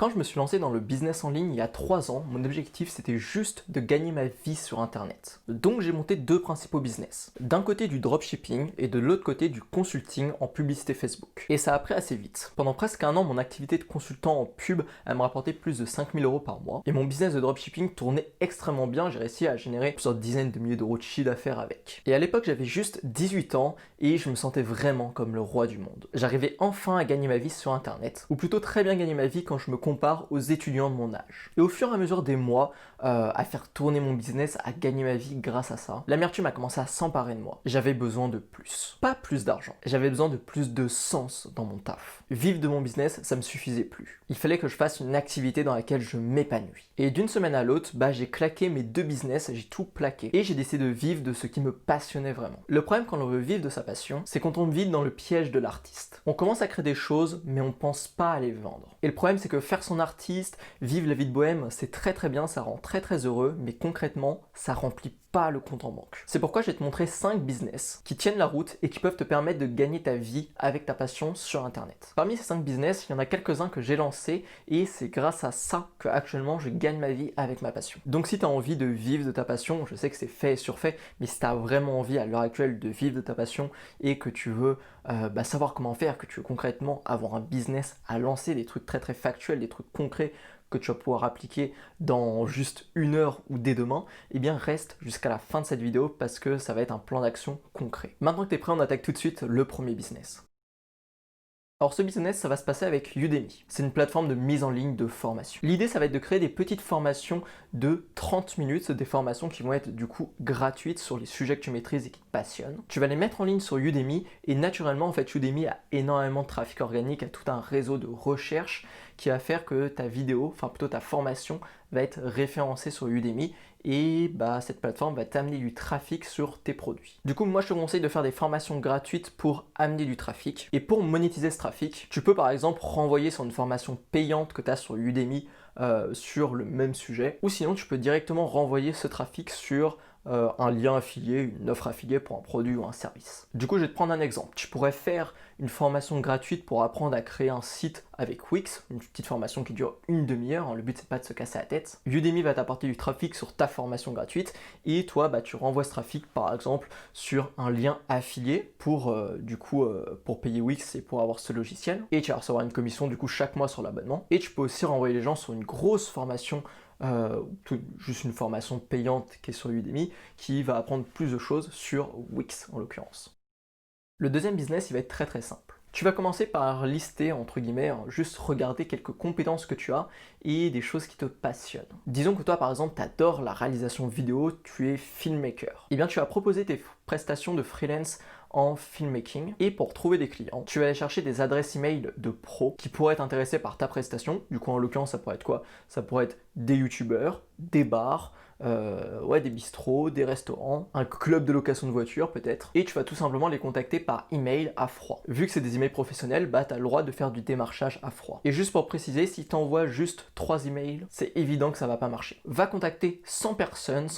Quand je me suis lancé dans le business en ligne il y a 3 ans, mon objectif c'était juste de gagner ma vie sur internet. Donc j'ai monté deux principaux business. D'un côté du dropshipping et de l'autre côté du consulting en publicité Facebook. Et ça a pris assez vite. Pendant presque un an, mon activité de consultant en pub elle me rapportait plus de 5 000 € par mois. Et mon business de dropshipping tournait extrêmement bien, j'ai réussi à générer plusieurs dizaines de milliers d'euros de chiffre d'affaires avec. Et à l'époque j'avais juste 18 ans et je me sentais vraiment comme le roi du monde. J'arrivais enfin à gagner ma vie sur internet, ou plutôt très bien gagner ma vie quand je me compare aux étudiants de mon âge. Et au fur et à mesure des mois, à faire tourner mon business, à gagner ma vie grâce à ça, l'amertume a commencé à s'emparer de moi. J'avais besoin de plus. Pas plus d'argent. J'avais besoin de plus de sens dans mon taf. Vivre de mon business, ça me suffisait plus. Il fallait que je fasse une activité dans laquelle je m'épanouis. Et d'une semaine à l'autre, j'ai claqué mes deux business, j'ai tout plaqué. Et j'ai décidé de vivre de ce qui me passionnait vraiment. Le problème quand on veut vivre de sa passion, c'est qu'on tombe vite dans le piège de l'artiste. On commence à créer des choses, mais on pense pas à les vendre. Et le problème, c'est que faire son artiste, vivre la vie de bohème, c'est très bien, ça rend très heureux, mais concrètement, ça remplit pas le compte en banque. C'est pourquoi je vais te montrer 5 business qui tiennent la route et qui peuvent te permettre de gagner ta vie avec ta passion sur internet. Parmi ces 5 business, il y en a quelques-uns que j'ai lancés et c'est grâce à ça que actuellement je gagne ma vie avec ma passion. Donc si tu as envie de vivre de ta passion, je sais que c'est fait et surfait, mais si tu as vraiment envie à l'heure actuelle de vivre de ta passion et que tu veux savoir comment faire, que tu veux concrètement avoir un business à lancer, des trucs très factuels, des trucs concrets que tu vas pouvoir appliquer dans juste une heure ou dès demain, eh bien reste jusqu'à la fin de cette vidéo parce que ça va être un plan d'action concret. Maintenant que tu es prêt, on attaque tout de suite le premier business. Alors ce business, ça va se passer avec Udemy. C'est une plateforme de mise en ligne de formation. L'idée, ça va être de créer des petites formations de 30 minutes, des formations qui vont être du coup gratuites sur les sujets que tu maîtrises et qui te passionnent. Tu vas les mettre en ligne sur Udemy et naturellement, en fait, Udemy a énormément de trafic organique, a tout un réseau de recherche qui va faire que ta vidéo, enfin plutôt ta formation, va être référencée sur Udemy et cette plateforme va t'amener du trafic sur tes produits. Du coup, moi je te conseille de faire des formations gratuites pour amener du trafic. Et pour monétiser ce trafic, tu peux par exemple renvoyer sur une formation payante que tu as sur Udemy sur le même sujet. Ou sinon, tu peux directement renvoyer ce trafic sur un lien affilié, une offre affiliée pour un produit ou un service. Du coup, je vais te prendre un exemple. Tu pourrais faire une formation gratuite pour apprendre à créer un site avec Wix, une petite formation qui dure une demi-heure. Le but, c'est pas de se casser la tête. Udemy va t'apporter du trafic sur ta formation gratuite et toi, tu renvoies ce trafic, par exemple, sur un lien affilié pour, pour payer Wix et pour avoir ce logiciel. Et tu vas recevoir une commission, du coup, chaque mois sur l'abonnement. Et tu peux aussi renvoyer les gens sur une grosse formation juste une formation payante qui est sur Udemy qui va apprendre plus de choses sur Wix en l'occurrence. Le deuxième business, il va être très simple. Tu vas commencer par lister, entre guillemets, juste regarder quelques compétences que tu as et des choses qui te passionnent. Disons que toi, par exemple, tu adores la réalisation vidéo, tu es filmmaker. Eh bien, tu vas proposer tes prestations de freelance en filmmaking et pour trouver des clients, tu vas aller chercher des adresses email de pros qui pourraient être intéressés par ta prestation. Du coup, en l'occurrence, ça pourrait être quoi? Ça pourrait être des youtubeurs, des bars, des bistrots, des restaurants, un club de location de voitures peut-être, et tu vas tout simplement les contacter par email à froid. Vu que c'est des emails professionnels, tu as le droit de faire du démarchage à froid. Et juste pour préciser, si tu envoies juste 3 emails, c'est évident que ça va pas marcher. Va contacter 100 personnes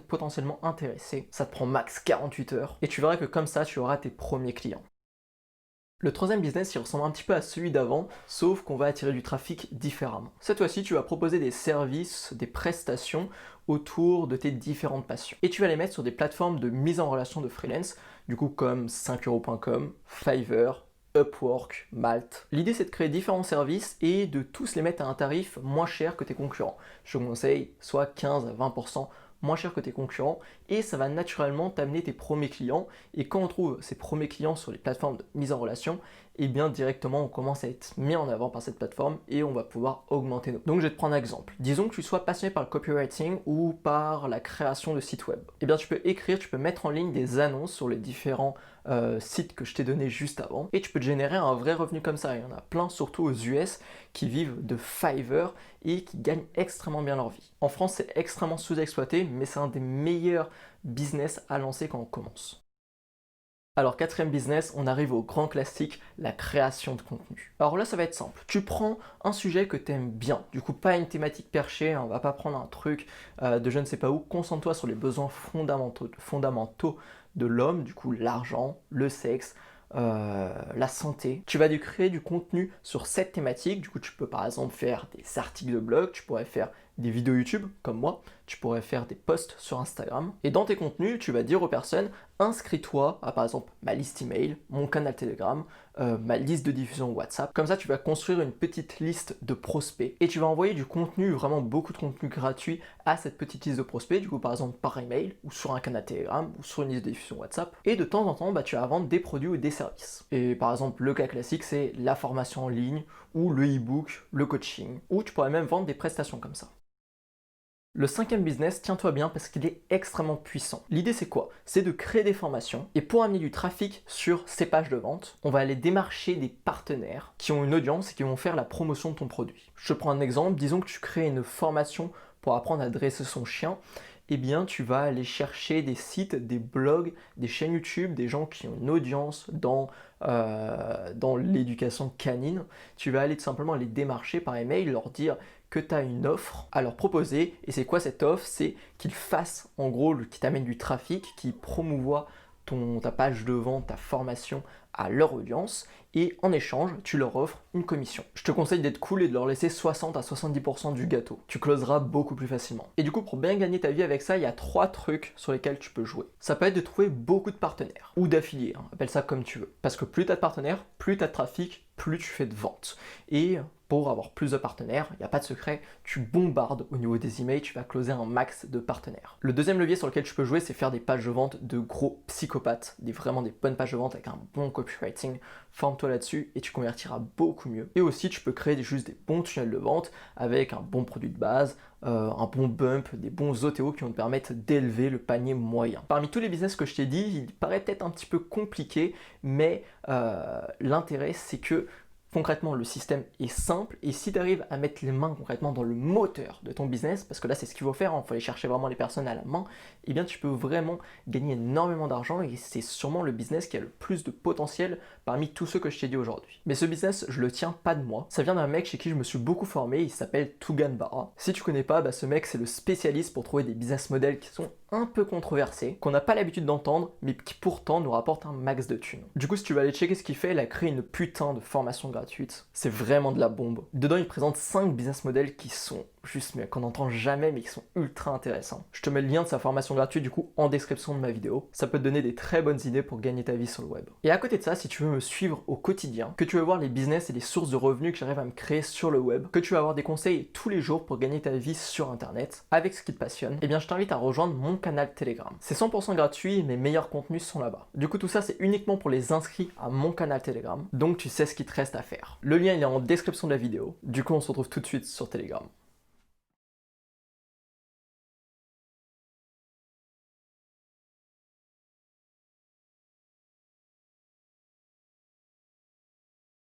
potentiellement intéressées, ça te prend max 48 heures, et tu verras que comme ça, tu auras tes premiers clients. Le troisième business, il ressemble un petit peu à celui d'avant, sauf qu'on va attirer du trafic différemment. Cette fois-ci, tu vas proposer des services, des prestations autour de tes différentes passions. Et tu vas les mettre sur des plateformes de mise en relation de freelance, du coup comme 5euros.com, Fiverr, Upwork, Malt. L'idée, c'est de créer différents services et de tous les mettre à un tarif moins cher que tes concurrents. Je te conseille soit 15 à 20% moins cher que tes concurrents et ça va naturellement t'amener tes premiers clients. Et quand on trouve ces premiers clients sur les plateformes de mise en relation, et bien directement on commence à être mis en avant par cette plateforme et on va pouvoir augmenter nos. Donc je vais te prendre un exemple. Disons que tu sois passionné par le copywriting ou par la création de sites web. Et bien tu peux écrire, tu peux mettre en ligne des annonces sur les différents sites que je t'ai donné juste avant et tu peux te générer un vrai revenu comme ça. Il y en a plein, surtout aux US, qui vivent de Fiverr et qui gagnent extrêmement bien leur vie. En France, c'est extrêmement sous-exploité, mais c'est un des meilleurs business à lancer quand on commence. Alors quatrième business, on arrive au grand classique, la création de contenu. Alors là, ça va être simple. Tu prends un sujet que tu aimes bien, du coup pas une thématique perchée, on va pas prendre un truc de je ne sais pas où, concentre-toi sur les besoins fondamentaux de l'homme, du coup l'argent, le sexe, la santé. Tu vas créer du contenu sur cette thématique. Du coup, tu peux par exemple faire des articles de blog, tu pourrais faire des vidéos YouTube comme moi, tu pourrais faire des posts sur Instagram. Et dans tes contenus, tu vas dire aux personnes, inscris-toi à par exemple ma liste email, mon canal Telegram, ma liste de diffusion WhatsApp. Comme ça, tu vas construire une petite liste de prospects et tu vas envoyer du contenu, vraiment beaucoup de contenu gratuit à cette petite liste de prospects, du coup par exemple par email ou sur un canal Telegram ou sur une liste de diffusion WhatsApp. Et de temps en temps, tu vas vendre des produits ou des services. Et par exemple, le cas classique, c'est la formation en ligne ou le e-book, le coaching, ou tu pourrais même vendre des prestations comme ça. Le cinquième business, tiens-toi bien parce qu'il est extrêmement puissant. L'idée c'est quoi? C'est de créer des formations et pour amener du trafic sur ces pages de vente, on va aller démarcher des partenaires qui ont une audience et qui vont faire la promotion de ton produit. Je te prends un exemple, disons que tu crées une formation pour apprendre à dresser son chien. Eh bien, tu vas aller chercher des sites, des blogs, des chaînes YouTube, des gens qui ont une audience dans l'éducation canine. Tu vas aller tout simplement les démarcher par email, leur dire que tu as une offre à leur proposer. Et c'est quoi cette offre? C'est qu'ils fassent, en gros, qui t'amène du trafic, qui promouvoit ta page de vente, ta formation à leur audience et en échange, tu leur offres une commission. Je te conseille d'être cool et de leur laisser 60 à 70% du gâteau. Tu closeras beaucoup plus facilement. Et du coup, pour bien gagner ta vie avec ça, il y a 3 trucs sur lesquels tu peux jouer. Ça peut être de trouver beaucoup de partenaires ou d'affiliés, appelle ça comme tu veux. Parce que plus tu as de partenaires, plus tu as de trafic, plus tu fais de ventes. Et pour avoir plus de partenaires, il n'y a pas de secret, tu bombardes au niveau des emails, tu vas closer un max de partenaires. Le deuxième levier sur lequel tu peux jouer, c'est faire des pages de vente de gros psychopathes, vraiment des bonnes pages de vente avec un bon copywriting. Forme-toi là-dessus et tu convertiras beaucoup mieux. Et aussi, tu peux créer juste des bons tunnels de vente avec un bon produit de base, un bon bump, des bons OTO qui vont te permettre d'élever le panier moyen. Parmi tous les business que je t'ai dit, il paraît peut-être un petit peu compliqué, mais l'intérêt, c'est que concrètement, le système est simple et si tu arrives à mettre les mains concrètement dans le moteur de ton business, parce que là c'est ce qu'il faut faire, il faut aller chercher vraiment les personnes à la main, eh bien tu peux vraiment gagner énormément d'argent et c'est sûrement le business qui a le plus de potentiel parmi tous ceux que je t'ai dit aujourd'hui. Mais ce business, je le tiens pas de moi, ça vient d'un mec chez qui je me suis beaucoup formé, il s'appelle Tugan Bara. Si tu connais pas, ce mec c'est le spécialiste pour trouver des business models qui sont un peu controversés, qu'on n'a pas l'habitude d'entendre, mais qui pourtant nous rapportent un max de thunes. Du coup, si tu vas aller checker ce qu'il fait, il a créé une putain de formation gratuite. C'est vraiment de la bombe. Dedans, il présente 5 business models qui sont juste, mais qu'on n'entend jamais, mais qui sont ultra intéressants. Je te mets le lien de sa formation gratuite, du coup, en description de ma vidéo. Ça peut te donner des très bonnes idées pour gagner ta vie sur le web. Et à côté de ça, si tu veux me suivre au quotidien, que tu veux voir les business et les sources de revenus que j'arrive à me créer sur le web, que tu vas avoir des conseils tous les jours pour gagner ta vie sur Internet, avec ce qui te passionne, eh bien, je t'invite à rejoindre mon canal Telegram. C'est 100% gratuit et mes meilleurs contenus sont là-bas. Du coup, tout ça, c'est uniquement pour les inscrits à mon canal Telegram. Donc, tu sais ce qu'il te reste à faire. Le lien, il est en description de la vidéo. Du coup, on se retrouve tout de suite sur Telegram.